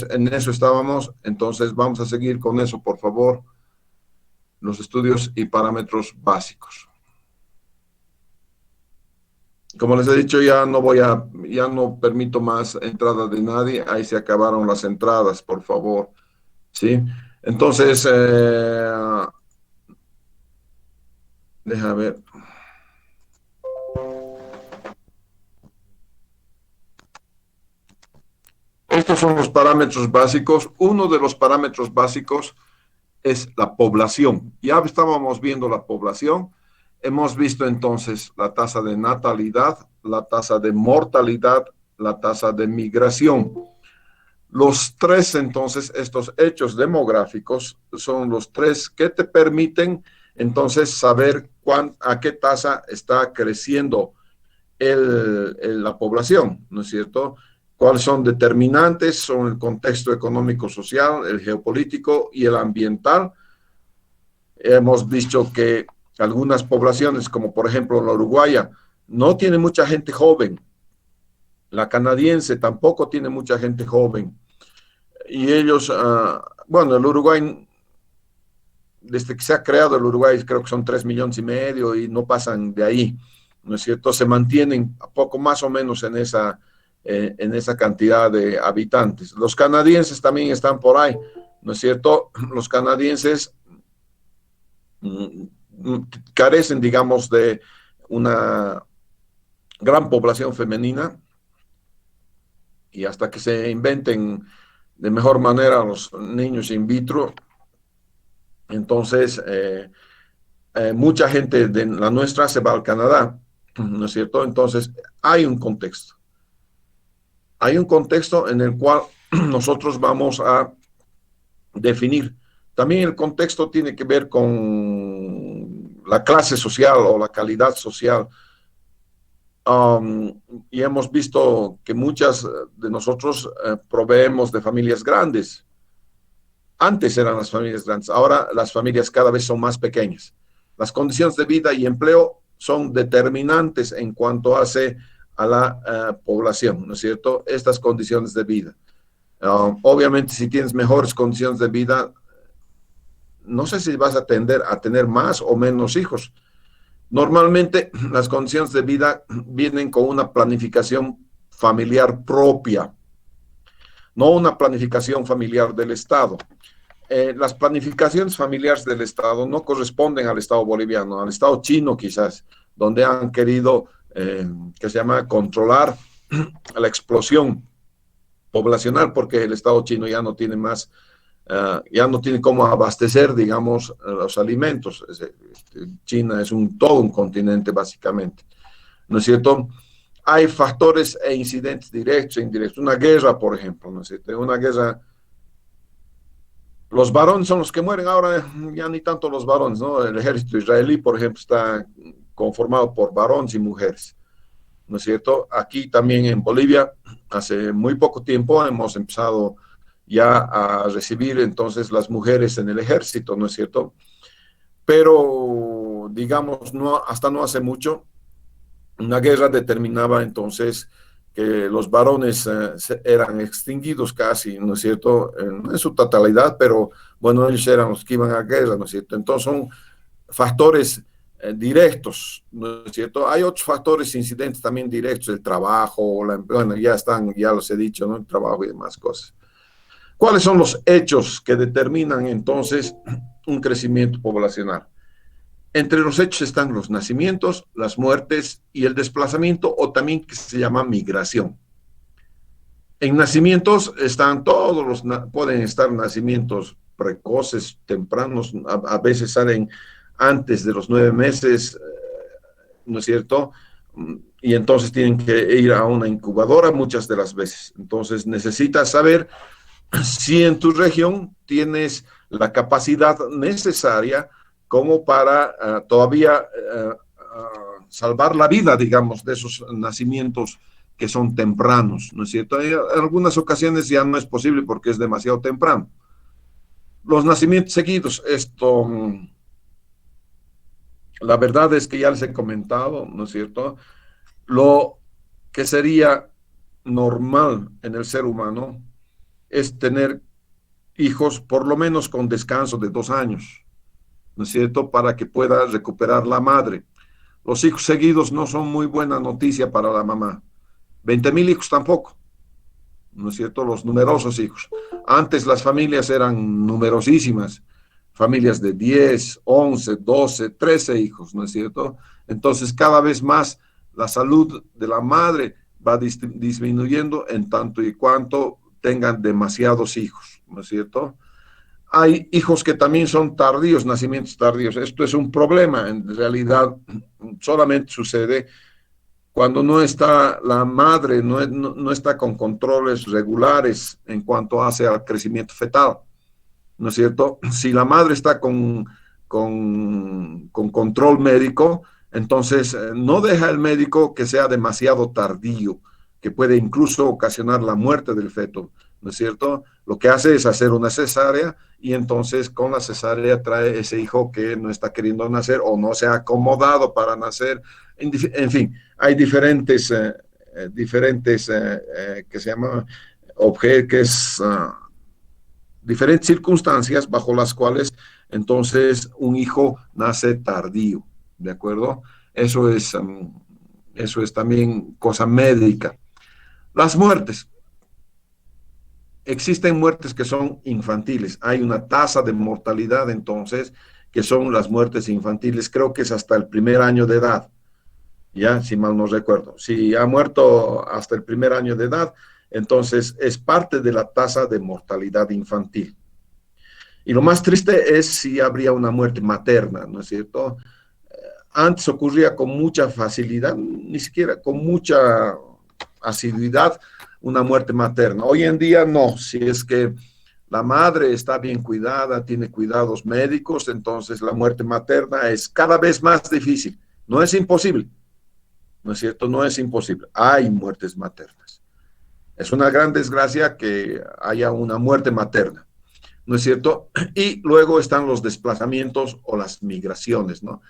en eso estábamos, entonces vamos a seguir con eso, por favor, los estudios y parámetros básicos. Como les he dicho, ya no permito más entrada de nadie, ahí se acabaron las entradas, por favor, ¿sí? Entonces, deja ver. Estos son los parámetros básicos. Uno de los parámetros básicos es la población. Ya estábamos viendo la población. Hemos visto entonces la tasa de natalidad, la tasa de mortalidad, la tasa de migración. Los tres, entonces, estos hechos demográficos son los tres que te permiten, entonces, saber a qué tasa está creciendo la población, ¿no es cierto? ¿Cuáles son determinantes? Son el contexto económico, social, el geopolítico y el ambiental. Hemos visto que algunas poblaciones, como por ejemplo la uruguaya, no tiene mucha gente joven. La canadiense tampoco tiene mucha gente joven. Y ellos, bueno, el Uruguay, desde que se ha creado el Uruguay, creo que son 3,5 millones y no pasan de ahí, ¿no es cierto? Se mantienen poco más o menos en esa cantidad de habitantes. Los canadienses también están por ahí, ¿no es cierto? Los canadienses carecen, digamos, de una gran población femenina y hasta que se inventen de mejor manera los niños in vitro, entonces mucha gente de la nuestra se va al Canadá, ¿no es cierto? Entonces hay un contexto. Hay un contexto en el cual nosotros vamos a definir. También el contexto tiene que ver con la clase social o la calidad social. Y hemos visto que muchas de nosotros proveemos de familias grandes. Antes eran las familias grandes, ahora las familias cada vez son más pequeñas. Las condiciones de vida y empleo son determinantes en cuanto hace a la población, ¿no es cierto? Estas condiciones de vida. Obviamente, si tienes mejores condiciones de vida, no sé si vas a tender a tener más o menos hijos. Normalmente, las condiciones de vida vienen con una planificación familiar propia, no una planificación familiar del Estado. Las planificaciones familiares del Estado no corresponden al Estado boliviano, al Estado chino quizás, donde han querido, que se llama, controlar la explosión poblacional, porque el Estado chino ya no tiene más, ya no tiene cómo abastecer, digamos, los alimentos. China es todo un continente, básicamente, ¿no es cierto? Hay factores e incidentes directos e indirectos. Una guerra, por ejemplo, ¿no es cierto? Una guerra, los varones son los que mueren ahora, ya ni tanto los varones, ¿no? El ejército israelí, por ejemplo, está conformado por varones y mujeres, ¿no es cierto? Aquí también en Bolivia, hace muy poco tiempo hemos empezado ya a recibir entonces las mujeres en el ejército, ¿no es cierto? Pero, digamos, no, hasta no hace mucho, una guerra determinaba entonces que los varones eran extinguidos casi, ¿no es cierto? No en su totalidad, pero bueno, ellos eran los que iban a guerra, ¿no es cierto? Entonces son factores directos, ¿no es cierto? Hay otros factores incidentes también directos, el trabajo, bueno, ya están, ya los he dicho, ¿no? El trabajo y demás cosas. ¿Cuáles son los hechos que determinan entonces un crecimiento poblacional? Entre los hechos están los nacimientos, las muertes y el desplazamiento, o también que se llama migración. En nacimientos están pueden estar nacimientos precoces, tempranos, a veces salen antes de los 9 meses, ¿no es cierto? Y entonces tienen que ir a una incubadora muchas de las veces. Entonces necesitas saber si en tu región tienes la capacidad necesaria como para todavía salvar la vida, digamos, de esos nacimientos que son tempranos, ¿no es cierto? En algunas ocasiones ya no es posible porque es demasiado temprano. Los nacimientos seguidos, la verdad es que ya les he comentado, ¿no es cierto? Lo que sería normal en el ser humano es tener hijos por lo menos con descanso de 2 años, ¿no es cierto? Para que pueda recuperar la madre. Los hijos seguidos no son muy buena noticia para la mamá. 20.000 hijos tampoco, ¿no es cierto? Los numerosos hijos. Antes las familias eran numerosísimas, familias de 10, 11, 12, 13 hijos, ¿no es cierto? Entonces cada vez más la salud de la madre va disminuyendo en tanto y cuanto tengan demasiados hijos, ¿no es cierto? Hay hijos que también son tardíos, nacimientos tardíos. Esto es un problema. En realidad, solamente sucede cuando no está la madre, no está con controles regulares en cuanto hace al crecimiento fetal, ¿no es cierto? Si la madre está con control médico, entonces no deja el médico que sea demasiado tardío, que puede incluso ocasionar la muerte del feto, ¿no es cierto? Lo que hace es hacer una cesárea y entonces con la cesárea trae ese hijo que no está queriendo nacer o no se ha acomodado para nacer. En fin, hay diferentes que se llaman objetos, diferentes circunstancias bajo las cuales entonces un hijo nace tardío, ¿de acuerdo? Eso es también cosa médica. Las muertes. Existen muertes que son infantiles. Hay una tasa de mortalidad entonces que son las muertes infantiles. Creo que es hasta el primer año de edad, ya, si mal no recuerdo. Si ha muerto hasta el primer año de edad, entonces es parte de la tasa de mortalidad infantil. Y lo más triste es si habría una muerte materna, ¿no es cierto? Antes ocurría con mucha facilidad, ni siquiera con mucha asiduidad, una muerte materna. Hoy en día no, si es que la madre está bien cuidada, tiene cuidados médicos, entonces la muerte materna es cada vez más difícil. No es imposible, ¿no es cierto? No es imposible. Hay muertes maternas. Es una gran desgracia que haya una muerte materna, ¿no es cierto? Y luego están los desplazamientos o las migraciones, ¿no?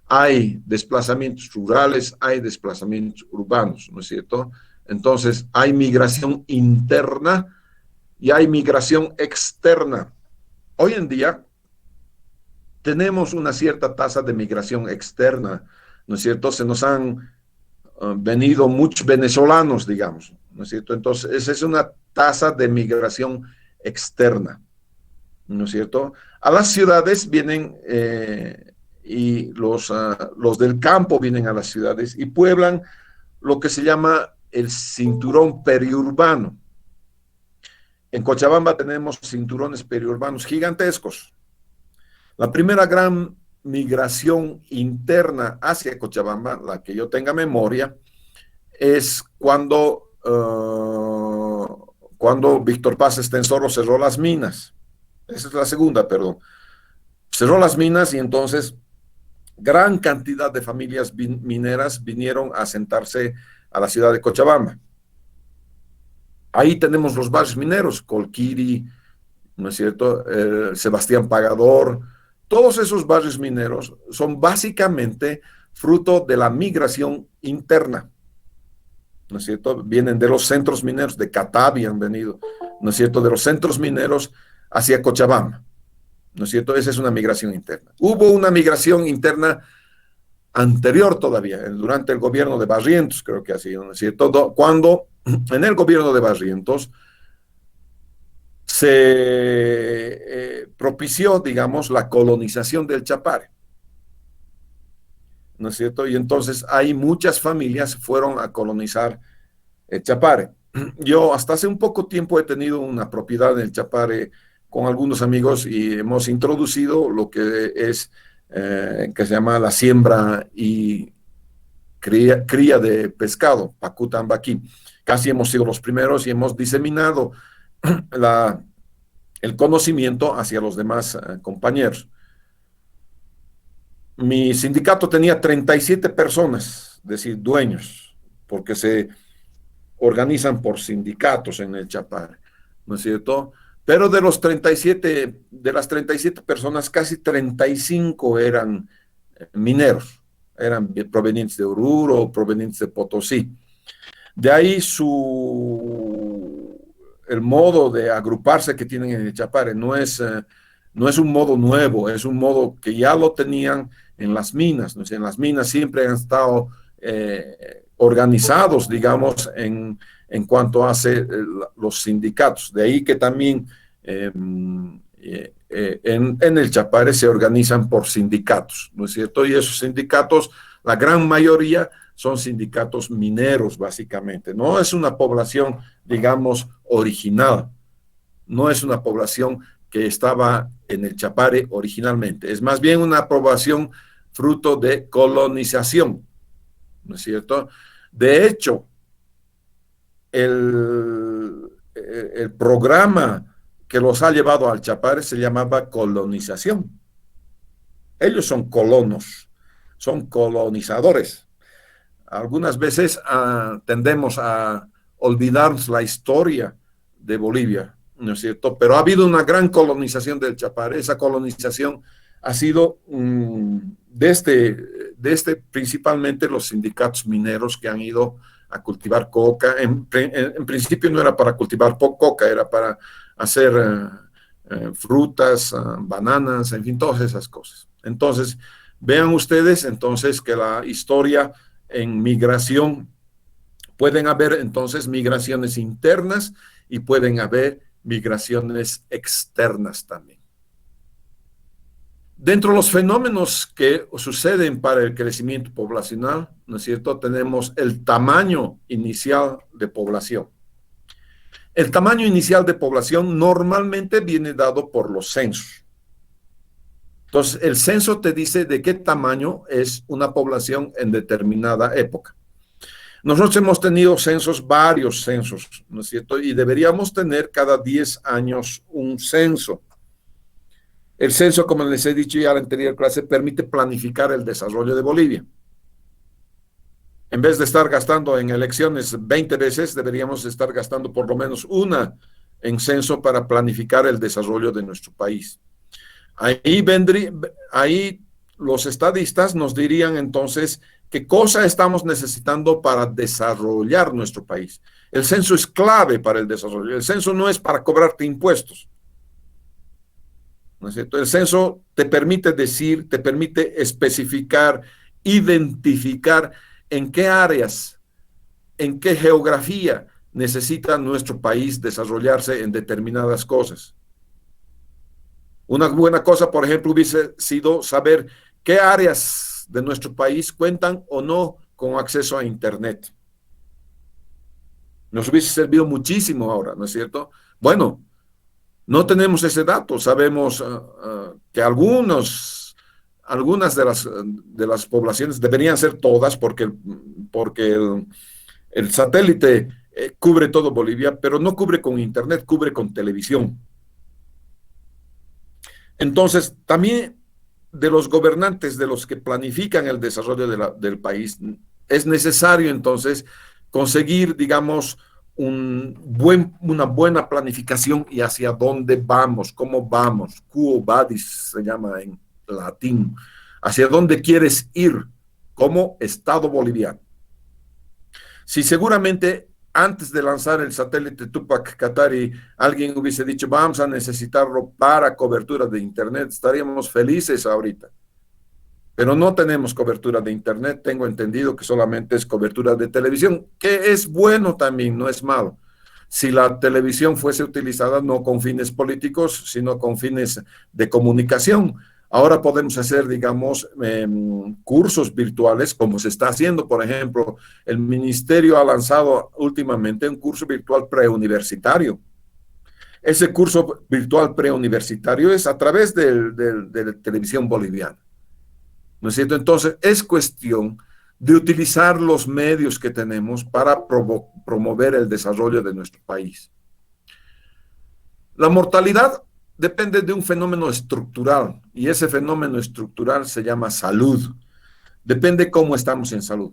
Hay desplazamientos rurales, hay desplazamientos urbanos, ¿no es cierto? Entonces, hay migración interna y hay migración externa. Hoy en día tenemos una cierta tasa de migración externa, ¿no es cierto? Se nos han venido muchos venezolanos, digamos, ¿no es cierto? Entonces, esa es una tasa de migración externa, ¿no es cierto? A las ciudades vienen y los del campo vienen a las ciudades y pueblan lo que se llama el cinturón periurbano. En Cochabamba tenemos cinturones periurbanos gigantescos. La primera gran migración interna hacia Cochabamba, la que yo tenga memoria, es cuando Víctor Paz Estenssoro cerró las minas. Esa es la segunda, perdón. Cerró las minas y entonces gran cantidad de familias mineras vinieron a asentarse a la ciudad de Cochabamba. Ahí tenemos los barrios mineros, Colquiri, ¿no es cierto? Sebastián Pagador. Todos esos barrios mineros son básicamente fruto de la migración interna, ¿no es cierto? Vienen de los centros mineros, de Catavi han venido, ¿no es cierto? De los centros mineros hacia Cochabamba, ¿no es cierto? Esa es una migración interna. Hubo una migración interna anterior todavía, durante el gobierno de Barrientos, creo que ha sido, ¿no es cierto? Cuando en el gobierno de Barrientos se propició, digamos, la colonización del Chapare, ¿no es cierto? Y entonces hay muchas familias fueron a colonizar el Chapare. Yo hasta hace un poco tiempo he tenido una propiedad en el Chapare con algunos amigos y hemos introducido lo que es, que se llama la siembra y cría de pescado, Pacutambaqui. Casi hemos sido los primeros y hemos diseminado el conocimiento hacia los demás compañeros. Mi sindicato tenía 37 personas, es decir, dueños, porque se organizan por sindicatos en el Chapare, ¿no es cierto? Pero de las 37 personas, casi 35 eran mineros, eran provenientes de Oruro, provenientes de Potosí. De ahí el modo de agruparse que tienen en el Chapare no es un modo nuevo, es un modo que ya lo tenían en las minas. ¿No? En las minas siempre han estado organizados, digamos, en cuanto hace los sindicatos. De ahí que también en el Chapare se organizan por sindicatos, ¿no es cierto? Y esos sindicatos, la gran mayoría son sindicatos mineros, básicamente. No es una población, digamos, original. No es una población que estaba en el Chapare originalmente. Es más bien una población fruto de colonización, ¿no es cierto? De hecho, el programa que los ha llevado al Chapare se llamaba colonización. Ellos son colonos, son colonizadores. Algunas veces tendemos a olvidarnos la historia de Bolivia, ¿no es cierto? Pero ha habido una gran colonización del Chapare. Esa colonización ha sido principalmente los sindicatos mineros que han ido a cultivar coca. En principio no era para cultivar coca, era para hacer frutas, bananas, en fin, todas esas cosas. Entonces, vean ustedes entonces que la historia en migración, pueden haber entonces migraciones internas y pueden haber migraciones externas también. Dentro de los fenómenos que suceden para el crecimiento poblacional, ¿no es cierto?, tenemos el tamaño inicial de población. El tamaño inicial de población normalmente viene dado por los censos. Entonces, el censo te dice de qué tamaño es una población en determinada época. Nosotros hemos tenido censos, varios censos, ¿no es cierto? Y deberíamos tener cada 10 años un censo. El censo, como les he dicho ya en la anterior clase, permite planificar el desarrollo de Bolivia. En vez de estar gastando en elecciones 20 veces, deberíamos estar gastando por lo menos una en censo para planificar el desarrollo de nuestro país. Ahí los estadistas nos dirían entonces qué cosa estamos necesitando para desarrollar nuestro país. El censo es clave para el desarrollo. El censo no es para cobrarte impuestos, ¿no es cierto? El censo te permite decir, te permite especificar, identificar en qué áreas, en qué geografía necesita nuestro país desarrollarse en determinadas cosas. Una buena cosa, por ejemplo, hubiese sido saber qué áreas de nuestro país cuentan o no con acceso a Internet. Nos hubiese servido muchísimo ahora, ¿no es cierto? Bueno, no tenemos ese dato. Sabemos que algunas de las poblaciones deberían ser todas porque el satélite cubre todo Bolivia, pero no cubre con Internet, cubre con televisión. Entonces, también de los gobernantes, de los que planifican el desarrollo del país, es necesario entonces conseguir, digamos, una buena planificación y hacia dónde vamos, cómo vamos, quo vadis se llama en latín, hacia dónde quieres ir como Estado boliviano. Si seguramente antes de lanzar el satélite Tupac Katari, alguien hubiese dicho, vamos a necesitarlo para cobertura de Internet, estaríamos felices ahorita. Pero no tenemos cobertura de Internet, tengo entendido que solamente es cobertura de televisión, que es bueno también, no es malo. Si la televisión fuese utilizada no con fines políticos, sino con fines de comunicación. Ahora podemos hacer, digamos, cursos virtuales, como se está haciendo. Por ejemplo, el ministerio ha lanzado últimamente un curso virtual preuniversitario. Ese curso virtual preuniversitario es a través de la televisión boliviana, ¿no es cierto? Entonces, es cuestión de utilizar los medios que tenemos para promover el desarrollo de nuestro país. La mortalidad depende de un fenómeno estructural y ese fenómeno estructural se llama salud. Depende cómo estamos en salud.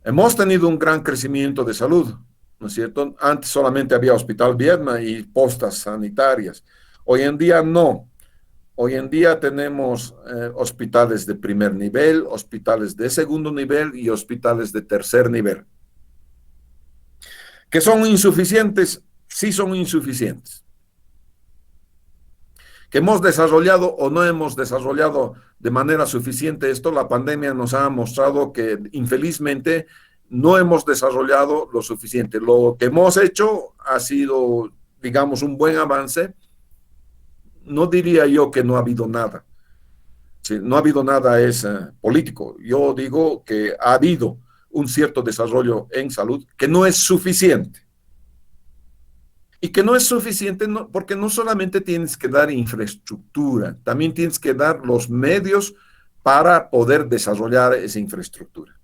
Hemos tenido un gran crecimiento de salud, ¿no es cierto? Antes solamente había Hospital Viedma y postas sanitarias. Hoy en día no. Hoy en día tenemos hospitales de primer nivel, hospitales de segundo nivel y hospitales de tercer nivel. Que son insuficientes, sí son insuficientes. Que hemos desarrollado o no hemos desarrollado de manera suficiente esto, la pandemia nos ha mostrado que infelizmente no hemos desarrollado lo suficiente. Lo que hemos hecho ha sido, digamos, un buen avance. No diría yo que no ha habido nada. Si no ha habido nada es político. Yo digo que ha habido un cierto desarrollo en salud que no es suficiente. Y que no es suficiente porque no solamente tienes que dar infraestructura, también tienes que dar los medios para poder desarrollar esa infraestructura.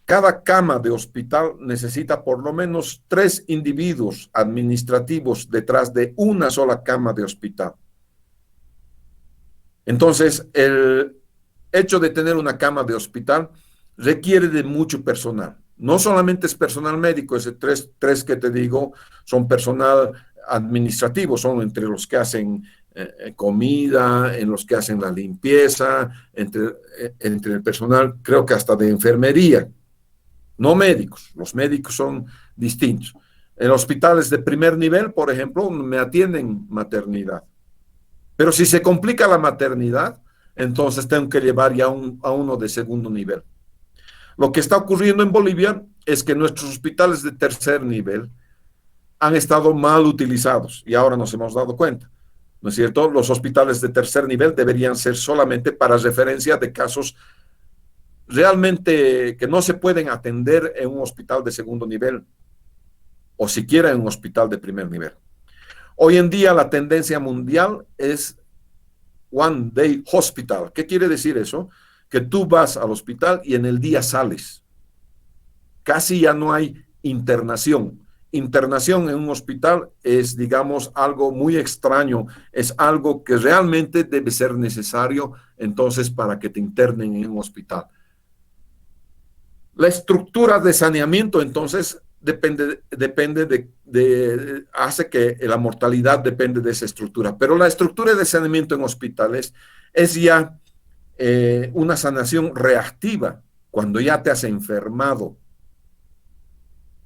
Cada cama de hospital necesita por lo menos 3 individuos administrativos detrás de una sola cama de hospital. Entonces, el hecho de tener una cama de hospital requiere de mucho personal. No solamente es personal médico, ese tres que te digo son personal administrativo, son entre los que hacen comida, en los que hacen la limpieza, entre el personal, creo que hasta de enfermería, no médicos, los médicos son distintos. En hospitales de primer nivel, por ejemplo, me atienden maternidad. Pero si se complica la maternidad, entonces tengo que llevar ya a uno de segundo nivel. Lo que está ocurriendo en Bolivia es que nuestros hospitales de tercer nivel han estado mal utilizados y ahora nos hemos dado cuenta, ¿no es cierto? Los hospitales de tercer nivel deberían ser solamente para referencia de casos realmente que no se pueden atender en un hospital de segundo nivel o siquiera en un hospital de primer nivel. Hoy en día la tendencia mundial es One Day Hospital. ¿Qué quiere decir eso? Que tú vas al hospital y en el día sales. Casi ya no hay internación. Internación en un hospital es, digamos, algo muy extraño, es algo que realmente debe ser necesario entonces para que te internen en un hospital. La estructura de saneamiento entonces hace que la mortalidad depende de esa estructura, pero la estructura de saneamiento en hospitales es ya una sanación reactiva cuando ya te has enfermado.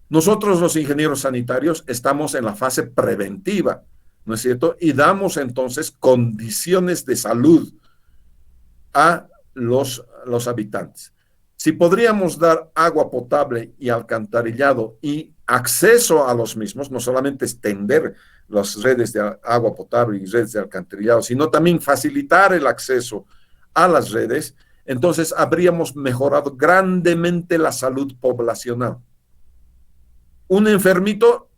Nosotros los ingenieros sanitarios estamos en la fase preventiva, ¿no es cierto? Y damos entonces condiciones de salud a los habitantes. Si podríamos dar agua potable y alcantarillado y acceso a los mismos, no solamente extender las redes de agua potable y redes de alcantarillado, sino también facilitar el acceso a las redes, entonces habríamos mejorado grandemente la salud poblacional. Un enfermito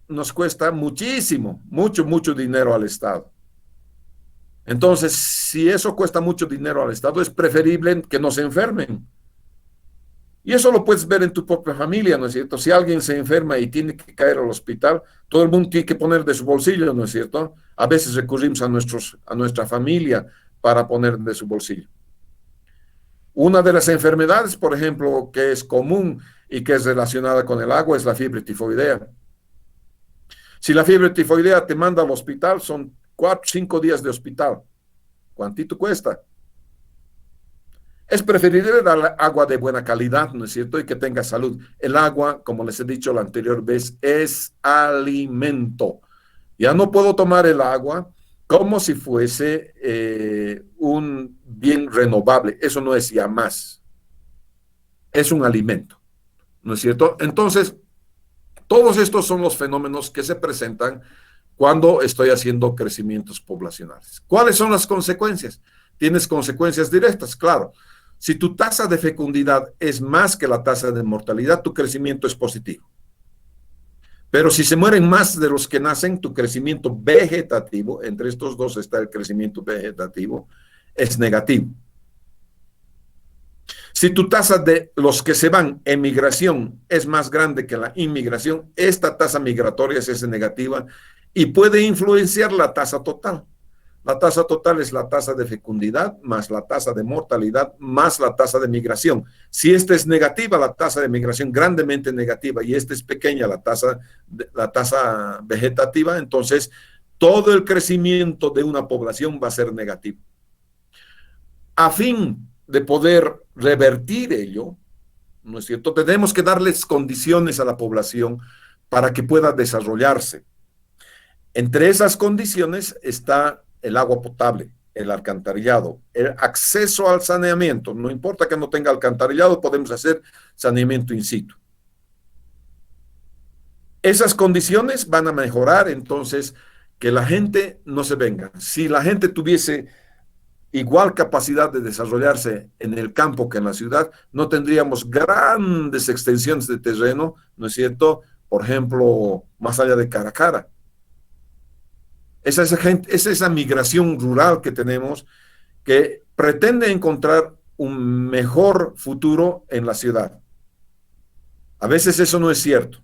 nos cuesta muchísimo, mucho dinero al Estado. Entonces, si eso cuesta mucho dinero al Estado, es preferible que no se enfermen. Y eso lo puedes ver en tu propia familia, ¿no es cierto? Si alguien se enferma y tiene que caer al hospital, todo el mundo tiene que poner de su bolsillo, ¿no es cierto? A veces recurrimos a nuestra familia para poner de su bolsillo. Una de las enfermedades, por ejemplo, que es común y que es relacionada con el agua es la fiebre tifoidea. Si la fiebre tifoidea te manda al hospital, son 4 o 5 días de hospital. ¿Cuántito cuesta? Es preferible dar agua de buena calidad, ¿no es cierto? Y que tenga salud. El agua, como les he dicho la anterior vez, es alimento. Ya no puedo tomar el agua como si fuese un bien renovable. Eso no es ya más. Es un alimento, ¿no es cierto? Entonces, todos estos son los fenómenos que se presentan cuando estoy haciendo crecimientos poblacionales. ¿Cuáles son las consecuencias? Tienes consecuencias directas, claro. Si tu tasa de fecundidad es más que la tasa de mortalidad, tu crecimiento es positivo. Pero si se mueren más de los que nacen, tu crecimiento vegetativo, entre estos dos está el crecimiento vegetativo, es negativo. Si tu tasa de los que se van en migración es más grande que la inmigración, esta tasa migratoria es negativa y puede influenciar la tasa total. La tasa total es la tasa de fecundidad más la tasa de mortalidad más la tasa de migración. Si esta es negativa, la tasa de migración grandemente negativa y esta es pequeña, la tasa vegetativa, entonces todo el crecimiento de una población va a ser negativo. A fin de poder revertir ello, ¿no es cierto? Tenemos que darles condiciones a la población para que pueda desarrollarse. Entre esas condiciones está el agua potable, el alcantarillado, el acceso al saneamiento. No importa que no tenga alcantarillado, podemos hacer saneamiento in situ. Esas condiciones van a mejorar entonces que la gente no se venga. Si la gente tuviese igual capacidad de desarrollarse en el campo que en la ciudad, no tendríamos grandes extensiones de terreno, ¿no es cierto? Por ejemplo, más allá de Caracara. Es esa migración rural que tenemos que pretende encontrar un mejor futuro en la ciudad. A veces eso no es cierto.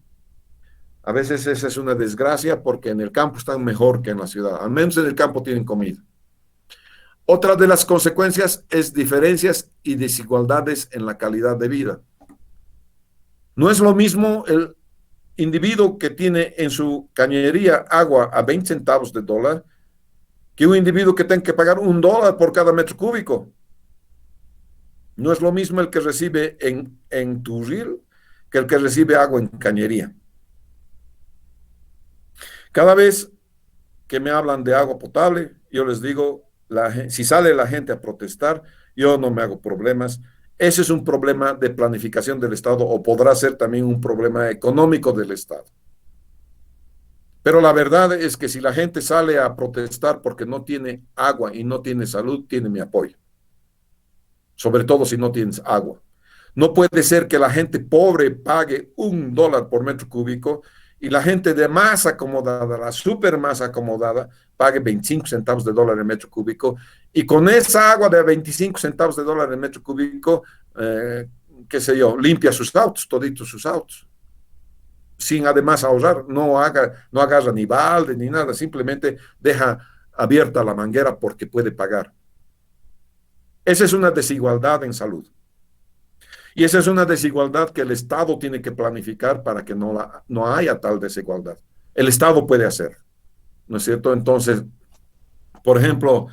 A veces esa es una desgracia porque en el campo están mejor que en la ciudad. Al menos en el campo tienen comida. Otra de las consecuencias es diferencias y desigualdades en la calidad de vida. No es lo mismo el individuo que tiene en su cañería agua a 20 centavos de dólar que un individuo que tenga que pagar $1 por cada metro cúbico. No es lo mismo el que recibe en Turril que el que recibe agua en cañería. Cada vez que me hablan de agua potable, yo les digo, si sale la gente a protestar, yo no me hago problemas. Ese es un problema de planificación del Estado o podrá ser también un problema económico del Estado. Pero la verdad es que si la gente sale a protestar porque no tiene agua y no tiene salud, tiene mi apoyo. Sobre todo si no tienes agua. No puede ser que la gente pobre pague $1 por metro cúbico y la gente de más acomodada, la super más acomodada, pague 25 centavos de dólar el metro cúbico y con esa agua de 25 centavos de dólar el metro cúbico, qué sé yo, limpia sus autos, toditos sus autos. Sin además ahorrar, no agarra ni balde ni nada, simplemente deja abierta la manguera porque puede pagar. Esa es una desigualdad en salud. Y esa es una desigualdad que el Estado tiene que planificar para que no haya tal desigualdad. El Estado puede hacer, ¿no es cierto? Entonces, por ejemplo,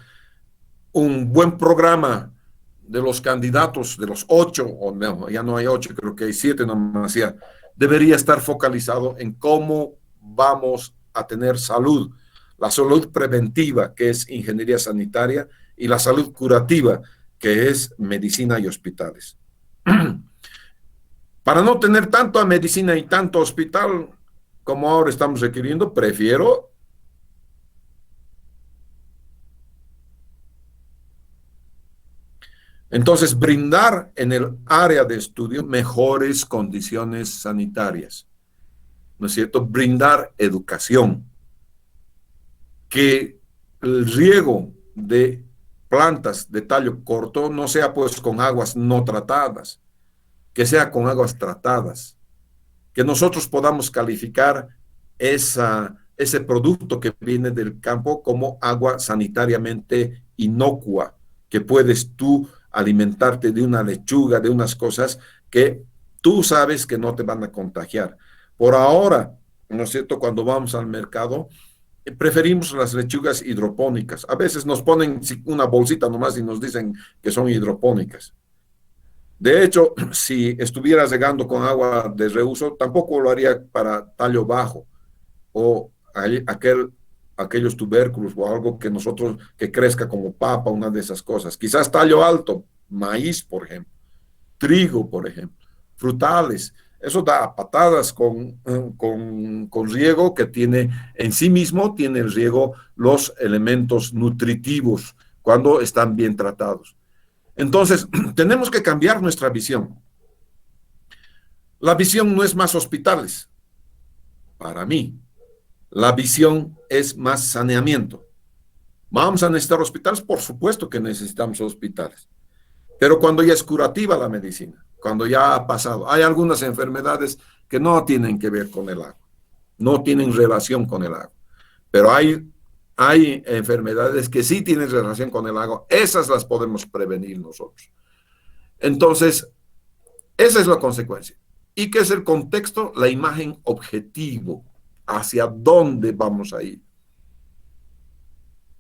un buen programa de los candidatos, de los 8, o no, ya no hay 8, creo que hay 7 nomás ya, debería estar focalizado en cómo vamos a tener salud, la salud preventiva, que es ingeniería sanitaria, y la salud curativa, que es medicina y hospitales. Para no tener tanto a medicina y tanto hospital como ahora estamos requiriendo, prefiero entonces brindar en el área de estudio mejores condiciones sanitarias, ¿no es cierto? Brindar educación, que el riego de plantas de tallo corto no sea pues con aguas no tratadas, que sea con aguas tratadas, que nosotros podamos calificar ese producto que viene del campo como agua sanitariamente inocua, que puedes tú alimentarte de una lechuga, de unas cosas que tú sabes que no te van a contagiar. Por ahora, ¿no es cierto? Cuando vamos al mercado, preferimos las lechugas hidropónicas. A veces nos ponen una bolsita nomás y nos dicen que son hidropónicas. De hecho, si estuviera regando con agua de reuso, tampoco lo haría para tallo bajo o aquellos tubérculos o algo que nosotros, que crezca como papa, una de esas cosas. Quizás tallo alto, maíz, por ejemplo, trigo, por ejemplo, frutales. Eso da patadas con riego que tiene en sí mismo, tiene el riego los elementos nutritivos cuando están bien tratados. Entonces, tenemos que cambiar nuestra visión. La visión no es más hospitales, para mí. La visión es más saneamiento. ¿Vamos a necesitar hospitales? Por supuesto que necesitamos hospitales. Pero cuando ya es curativa la medicina, cuando ya ha pasado. Hay algunas enfermedades que no tienen que ver con el agua, no tienen relación con el agua. Pero hay enfermedades que sí tienen relación con el agua. Esas las podemos prevenir nosotros. Entonces, esa es la consecuencia. ¿Y qué es el contexto? La imagen objetivo. ¿Hacia dónde vamos a ir?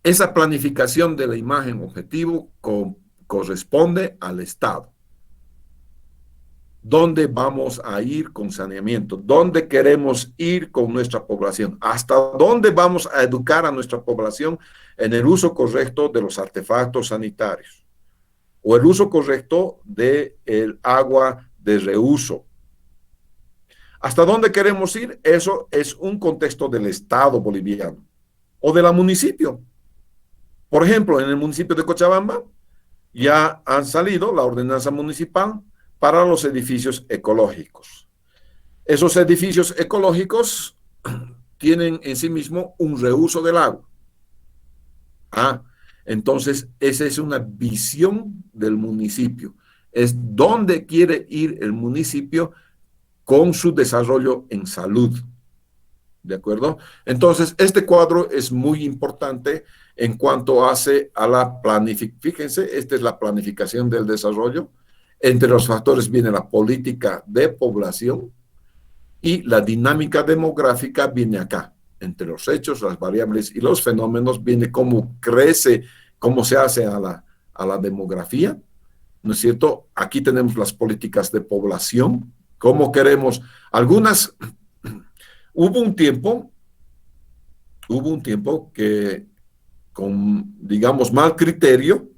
Esa planificación de la imagen objetivo corresponde al Estado. ¿Dónde vamos a ir con saneamiento? ¿Dónde queremos ir con nuestra población? ¿Hasta dónde vamos a educar a nuestra población en el uso correcto de los artefactos sanitarios? O el uso correcto del agua de reuso. ¿Hasta dónde queremos ir? Eso es un contexto del Estado boliviano o de la municipio. Por ejemplo, en el municipio de Cochabamba ya han salido la ordenanza municipal para los edificios ecológicos. Esos edificios ecológicos tienen en sí mismo un reuso del agua. Ah, entonces esa es una visión del municipio. Es dónde quiere ir el municipio con su desarrollo en salud. ¿De acuerdo? Entonces, este cuadro es muy importante en cuanto hace a la planificación. Fíjense, esta es la planificación del desarrollo. Entre los factores viene la política de población y la dinámica demográfica viene acá. Entre los hechos, las variables y los fenómenos viene cómo crece, cómo se hace a la demografía, ¿no es cierto? Aquí tenemos las políticas de población, cómo queremos, algunas, hubo un tiempo que con, digamos, mal criterio,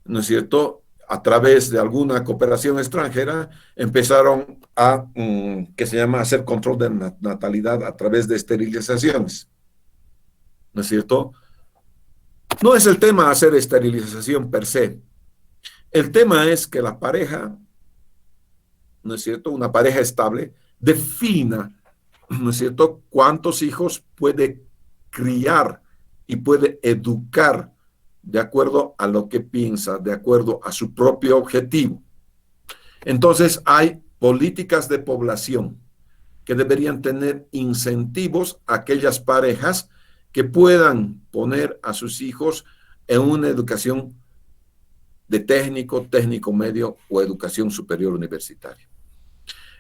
¿no es cierto?, a través de alguna cooperación extranjera, empezaron a, que se llama hacer control de natalidad a través de esterilizaciones, ¿no es cierto? No es el tema hacer esterilización per se. El tema es que la pareja, ¿no es cierto?, una pareja estable, defina, ¿no es cierto?, cuántos hijos puede criar y puede educar de acuerdo a lo que piensa, de acuerdo a su propio objetivo. Entonces hay políticas de población que deberían tener incentivos a aquellas parejas que puedan poner a sus hijos en una educación de técnico, técnico medio o educación superior universitaria.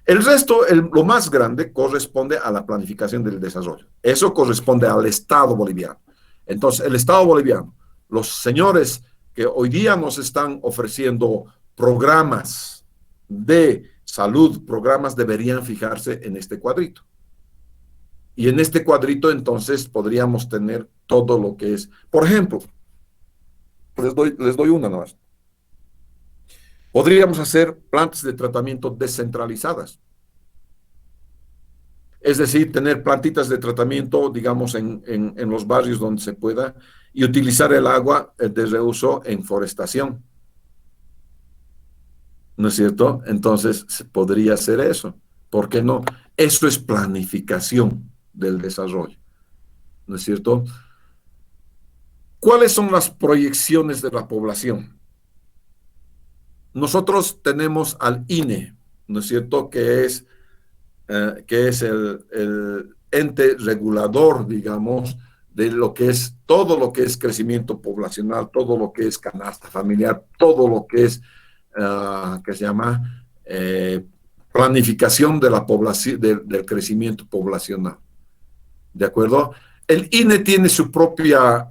El resto, lo más grande, corresponde a la planificación del desarrollo. Eso corresponde al Estado boliviano. Entonces, el Estado boliviano, los señores que hoy día nos están ofreciendo programas de salud, programas deberían fijarse en este cuadrito. Y en este cuadrito, entonces, podríamos tener todo lo que es. Por ejemplo, les doy una más. Podríamos hacer plantas de tratamiento descentralizadas. Es decir, tener plantitas de tratamiento, digamos, en los barrios donde se pueda, y utilizar el agua de reuso en forestación. ¿No es cierto? Entonces, se podría hacer eso. ¿Por qué no? Eso es planificación del desarrollo. ¿No es cierto? ¿Cuáles son las proyecciones de la población? Nosotros tenemos al INE, ¿no es cierto?, que es el ente regulador, digamos, de lo que es todo lo que es crecimiento poblacional, todo lo que es canasta familiar, todo lo que es, que se llama planificación de la población, del crecimiento poblacional. ¿De acuerdo? El INE tiene su propio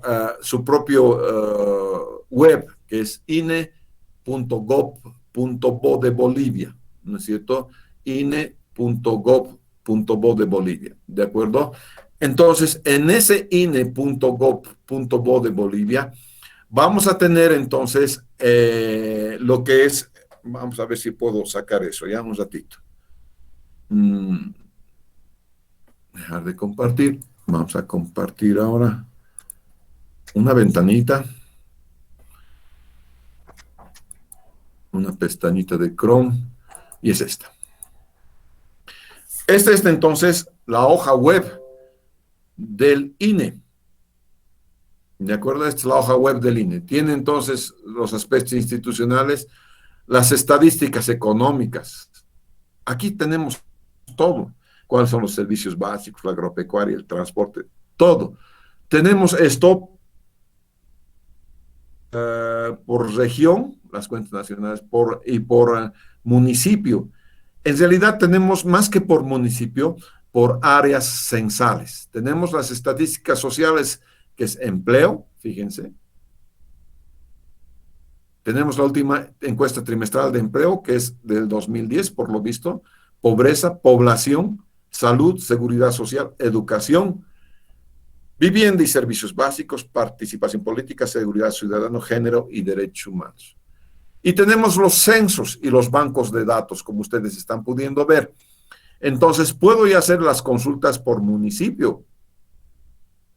web, que es ine.gov.bo de Bolivia, ¿no es cierto? ine.gov.bo de Bolivia, ¿de acuerdo? Entonces, en ese ine.gov.bo de Bolivia, vamos a tener entonces lo que es, vamos a ver si puedo sacar eso, ya un ratito. Dejar de compartir. Vamos a compartir ahora una ventanita, una pestañita de Chrome, y es esta. Esta es entonces la hoja web del INE. ¿De acuerdo? Esta es la hoja web del INE. Tiene entonces los aspectos institucionales, las estadísticas económicas. Aquí tenemos todo. ¿Cuáles son los servicios básicos, la agropecuaria, el transporte? Todo. Tenemos esto por región, las cuentas nacionales, y por municipio. En realidad tenemos más que por municipio, por áreas censales. Tenemos las estadísticas sociales, que es empleo, fíjense. Tenemos la última encuesta trimestral de empleo, que es del 2010, por lo visto. Pobreza, población, salud, seguridad social, educación, vivienda y servicios básicos, participación política, seguridad ciudadana, género y derechos humanos. Y tenemos los censos y los bancos de datos, como ustedes están pudiendo ver. Entonces, puedo ya hacer las consultas por municipio,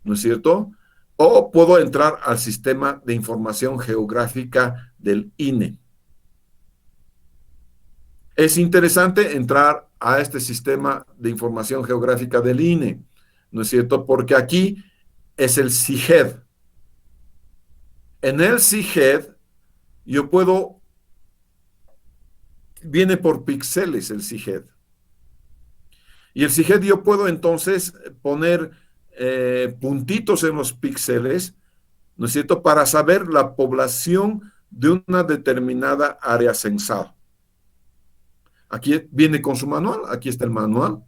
¿no es cierto? O puedo entrar al sistema de información geográfica del INE. Es interesante entrar a este sistema de información geográfica del INE, ¿no es cierto? Porque aquí es el CIGED. En el CIGED yo puedo, viene por píxeles el CIGED. Y el CIGED yo puedo entonces poner puntitos en los píxeles, ¿no es cierto?, para saber la población de una determinada área censal. Aquí viene con su manual, aquí está el manual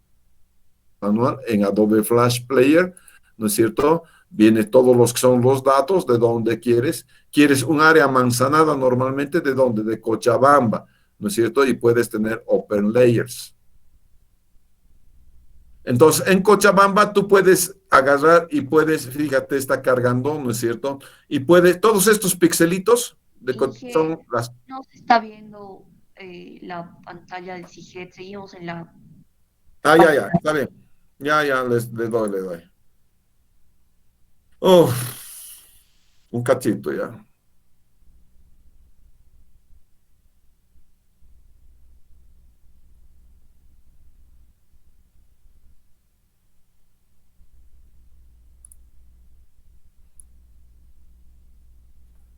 en Adobe Flash Player, ¿no es cierto? Viene todos los que son los datos de donde quieres. Quieres un área manzanada normalmente, ¿de dónde? De Cochabamba, ¿no es cierto? Y puedes tener Open Layers. Entonces, en Cochabamba tú puedes agarrar y puedes, fíjate, está cargando, ¿no es cierto? Y puedes, todos estos pixelitos Inge, son las... no se está viendo la pantalla del CIGET, seguimos en la Ya, página. está bien. Ya, le doy. Uf, un cachito ya.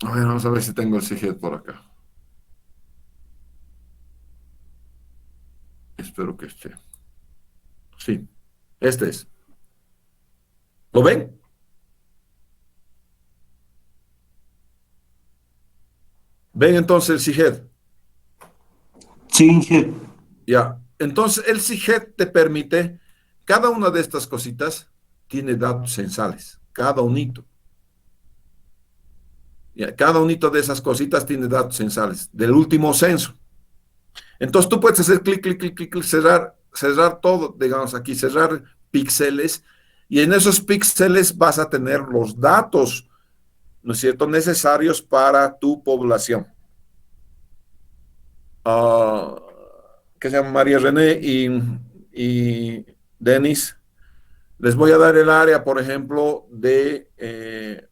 A ver, vamos a ver si tengo el CIGED por acá. Espero que esté. Sí, este es. ¿Lo ven? ¿Ven entonces el CIGED? Sí, Inge. Ya. Entonces, el CIGED te permite, cada una de estas cositas tiene datos censales, cada unito. Ya, cada unito de esas cositas tiene datos censales del último censo. Entonces, tú puedes hacer clic, clic, clic, clic, clic, cerrar todo, digamos aquí, cerrar píxeles, y en esos píxeles vas a tener los datos, ¿no es cierto?, necesarios para tu población. Uh, que se llama María René y Denis. Les voy a dar el área, por ejemplo,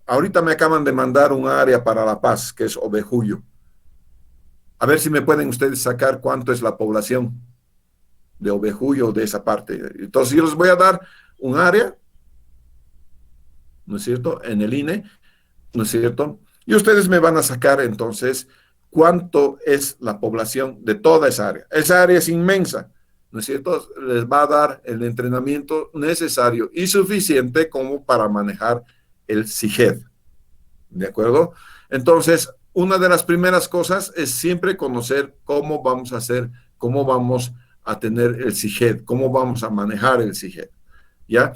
ahorita me acaban de mandar un área para La Paz, que es Ovejuyo. A ver si me pueden ustedes sacar cuánto es la población de Ovejuyo, de esa parte. Entonces yo les voy a dar un área, ¿no es cierto?, en el INE, ¿no es cierto? Y ustedes me van a sacar entonces cuánto es la población de toda esa área. Esa área es inmensa, ¿no es cierto? Les va a dar el entrenamiento necesario y suficiente como para manejar el CIGED, ¿de acuerdo? Entonces, una de las primeras cosas es siempre conocer cómo vamos a hacer, cómo vamos a tener el CIGED, cómo vamos a manejar el CIGED, ¿ya?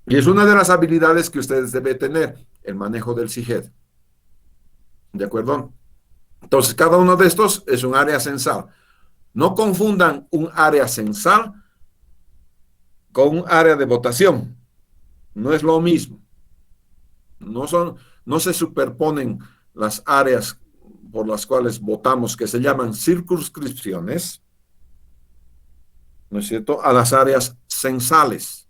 Y es una de las habilidades que ustedes deben tener, el manejo del CIGED, ¿de acuerdo? Entonces, cada uno de estos es un área censal. No confundan un área censal con un área de votación. No es lo mismo. No se superponen las áreas por las cuales votamos, que se llaman circunscripciones, ¿no es cierto?, a las áreas censales.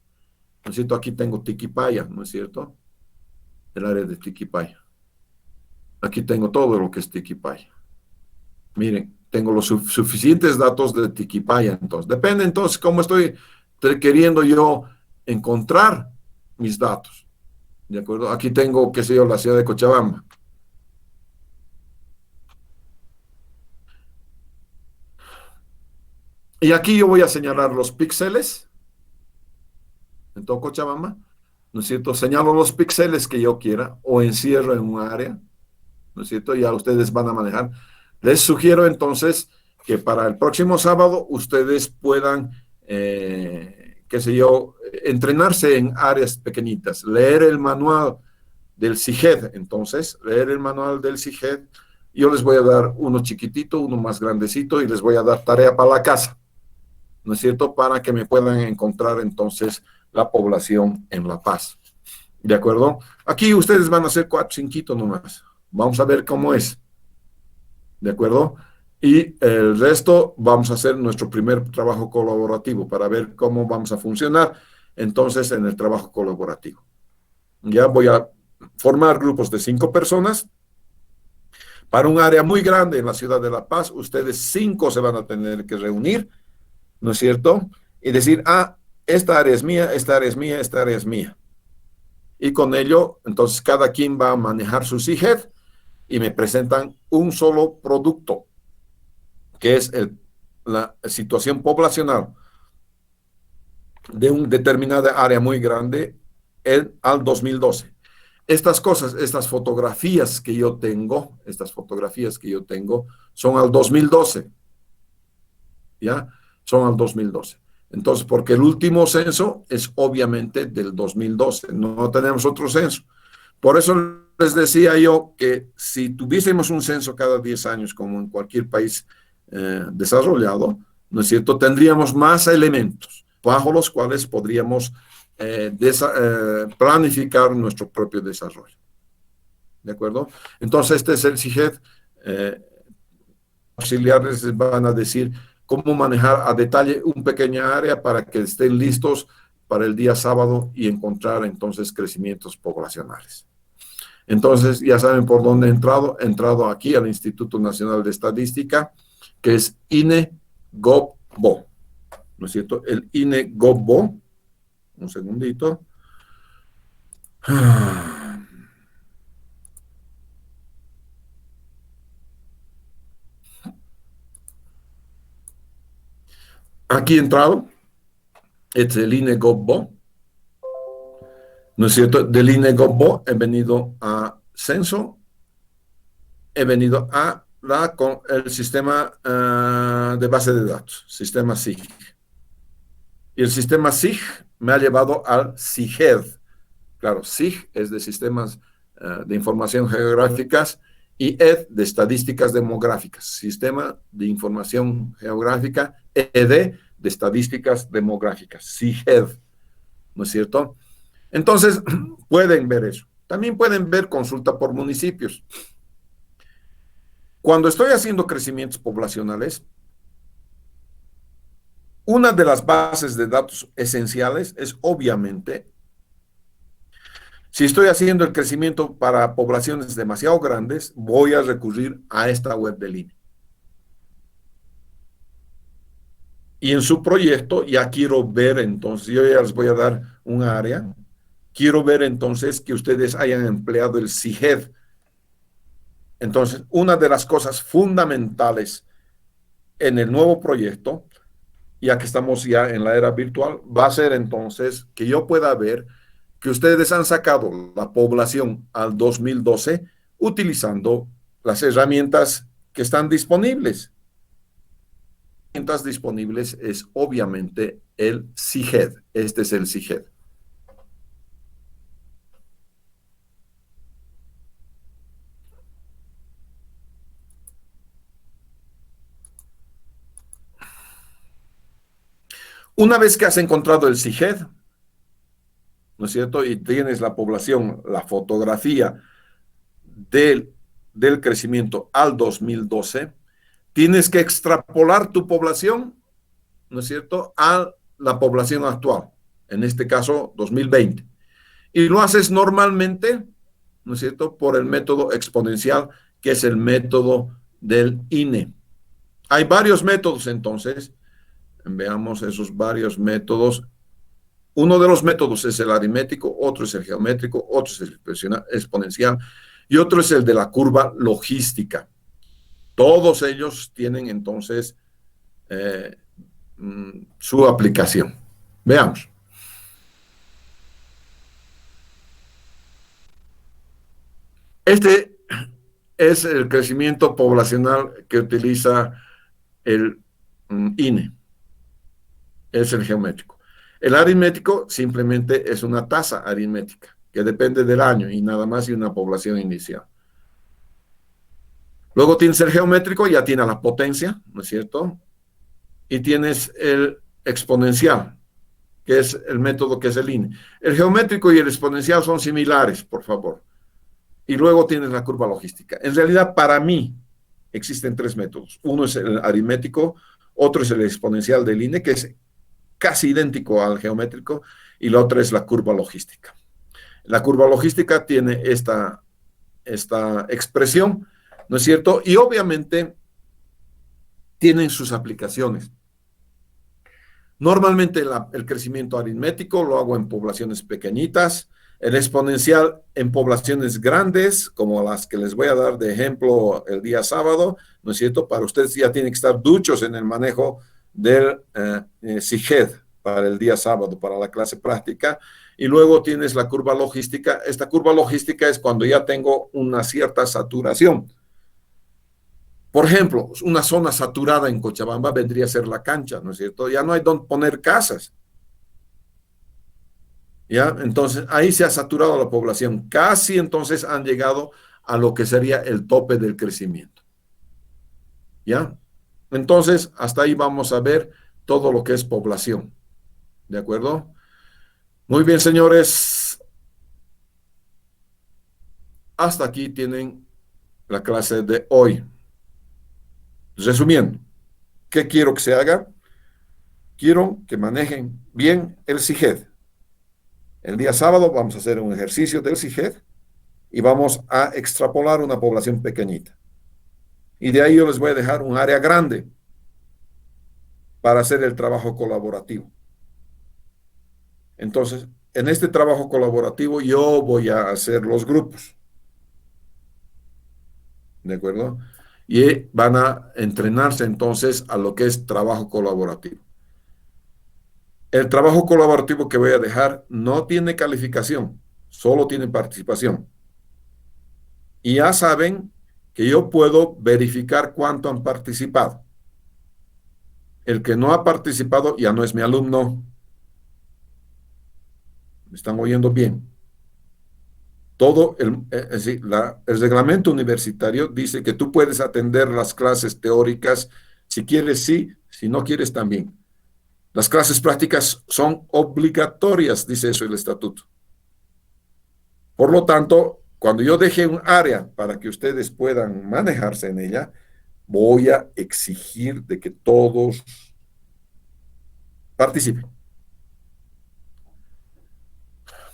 ¿No es cierto? Aquí tengo Tiquipaya, ¿no es cierto? El área de Tiquipaya. Aquí tengo todo lo que es Tiquipaya. Miren, tengo los suficientes datos de Tiquipaya, entonces. Depende, entonces, cómo estoy queriendo yo encontrar mis datos. ¿De acuerdo? Aquí tengo, qué sé yo, la ciudad de Cochabamba. Y aquí yo voy a señalar los píxeles en todo Cochabamba, ¿no es cierto? Señalo los píxeles que yo quiera o encierro en un área, ¿no es cierto? Ya ustedes van a manejar. Les sugiero entonces que para el próximo sábado ustedes puedan, qué sé yo, entrenarse en áreas pequeñitas, leer el manual del CIGED, entonces, leer el manual del CIGED yo les voy a dar uno chiquitito, uno más grandecito, y les voy a dar tarea para la casa, ¿no es cierto? Para que me puedan encontrar entonces la población en La Paz. ¿De acuerdo? Aquí ustedes van a hacer 4, 5 nomás. Vamos a ver cómo es. ¿De acuerdo? Y el resto vamos a hacer nuestro primer trabajo colaborativo para ver cómo vamos a funcionar entonces en el trabajo colaborativo. Ya voy a formar grupos de 5 personas para un área muy grande en la ciudad de La Paz. Ustedes 5 se van a tener que reunir, ¿no es cierto? Y decir, ah, esta área es mía, esta área es mía, esta área es mía. Y con ello, entonces cada quien va a manejar su CIGED y me presentan un solo producto, que es la situación poblacional de una determinada área muy grande al 2012. Estas cosas, estas fotografías que yo tengo, son al 2012, ¿ya? Son al 2012. Entonces, porque el último censo es obviamente del 2012, no tenemos otro censo. Por eso les decía yo que si tuviésemos un censo cada 10 años, como en cualquier país desarrollado, ¿no es cierto?, tendríamos más elementos bajo los cuales podríamos planificar nuestro propio desarrollo. ¿De acuerdo? Entonces, este es el CIGED. Auxiliares van a decir cómo manejar a detalle un pequeña área para que estén listos para el día sábado y encontrar entonces crecimientos poblacionales. Entonces, ya saben por dónde he entrado aquí al Instituto Nacional de Estadística, que es INE-GovBo, ¿no es cierto? El INE-GovBo, un segundito. Aquí he entrado, es el INE-GovBo, ¿no es cierto? Del INE-GovBo he venido a censo, he venido a el sistema de base de datos, sistema SIG. Y el sistema SIG me ha llevado al CIGED. Claro, SIG es de sistemas de información geográficas y ED de estadísticas demográficas. Sistema de información geográfica, ED de estadísticas demográficas, CIGED, ¿no es cierto? Entonces, pueden ver eso. También pueden ver consulta por municipios. Cuando estoy haciendo crecimientos poblacionales, una de las bases de datos esenciales es obviamente, si estoy haciendo el crecimiento para poblaciones demasiado grandes, voy a recurrir a esta web del INE. Y en su proyecto ya quiero ver, entonces, yo ya les voy a dar un área, quiero ver entonces que ustedes hayan empleado el CIGED. Entonces, una de las cosas fundamentales en el nuevo proyecto, ya que estamos ya en la era virtual, va a ser entonces que yo pueda ver que ustedes han sacado la población al 2012 utilizando las herramientas que están disponibles. Las herramientas disponibles es obviamente el CIGED. Este es el CIGED. Una vez que has encontrado el CIGED, ¿no es cierto? Y tienes la población, la fotografía del crecimiento al 2012, tienes que extrapolar tu población, ¿no es cierto?, a la población actual, en este caso 2020. Y lo haces normalmente, ¿no es cierto?, por el método exponencial, que es el método del INE. Hay varios métodos entonces. Veamos esos varios métodos. Uno de los métodos es el aritmético, otro es el geométrico, otro es el exponencial y otro es el de la curva logística. Todos ellos tienen entonces su aplicación. Veamos. Este es el crecimiento poblacional que utiliza el INE. Es el geométrico. El aritmético simplemente es una tasa aritmética que depende del año y nada más y una población inicial. Luego tienes el geométrico, ya tiene la potencia, ¿no es cierto? Y tienes el exponencial, que es el método que es el INE. El geométrico y el exponencial son similares, por favor. Y luego tienes la curva logística. En realidad, para mí, existen tres métodos. Uno es el aritmético, otro es el exponencial del INE, que es casi idéntico al geométrico, y la otra es la curva logística. La curva logística tiene esta expresión, ¿no es cierto? Y obviamente tienen sus aplicaciones. Normalmente el crecimiento aritmético lo hago en poblaciones pequeñitas, el exponencial en poblaciones grandes, como las que les voy a dar de ejemplo el día sábado, ¿no es cierto? Para ustedes ya tienen que estar duchos en el manejo del SIGED para el día sábado, para la clase práctica. Y luego tienes la curva logística. Esta curva logística es cuando ya tengo una cierta saturación. Por ejemplo, una zona saturada en Cochabamba vendría a ser la cancha, ¿no es cierto? Ya no hay donde poner casas. ¿Ya? Entonces, ahí se ha saturado la población. Casi entonces han llegado a lo que sería el tope del crecimiento. ¿Ya? Entonces, hasta ahí vamos a ver todo lo que es población. ¿De acuerdo? Muy bien, señores. Hasta aquí tienen la clase de hoy. Resumiendo, ¿qué quiero que se haga? Quiero que manejen bien el SIGED. El día sábado vamos a hacer un ejercicio del SIGED y vamos a extrapolar una población pequeñita. Y de ahí yo les voy a dejar un área grande para hacer el trabajo colaborativo. Entonces, en este trabajo colaborativo yo voy a hacer los grupos. ¿De acuerdo? Y van a entrenarse entonces a lo que es trabajo colaborativo. El trabajo colaborativo que voy a dejar no tiene calificación, solo tiene participación. Y ya saben que yo puedo verificar cuánto han participado. El que no ha participado ya no es mi alumno. ¿Me están oyendo bien? Todo el reglamento universitario dice que tú puedes atender las clases teóricas, si quieres sí, si no quieres también. Las clases prácticas son obligatorias, dice eso el estatuto. Por lo tanto, cuando yo deje un área para que ustedes puedan manejarse en ella, voy a exigir de que todos participen.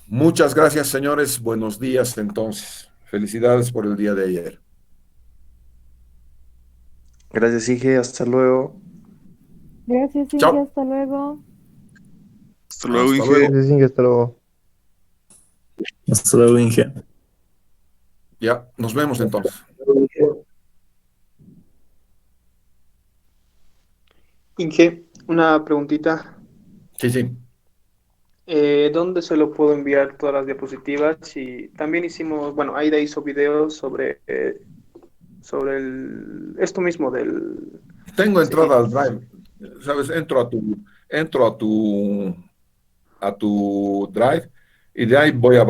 Muchas gracias, señores. Buenos días, entonces. Felicidades por el día de ayer. Gracias, Ige, hasta luego. Gracias, Inge, Chao. hasta luego. Hasta luego, Hasta Inge. luego. Gracias, Inge, hasta luego. Hasta luego, Inge. Ya, nos vemos entonces. Inge, una preguntita. Sí, sí. ¿Dónde se lo puedo enviar todas las diapositivas? Y también hicimos, bueno, Aida hizo videos sobre esto mismo del... Tengo Sí. entrada al Drive. ¿Sabes? Entro a tu Drive y de ahí voy a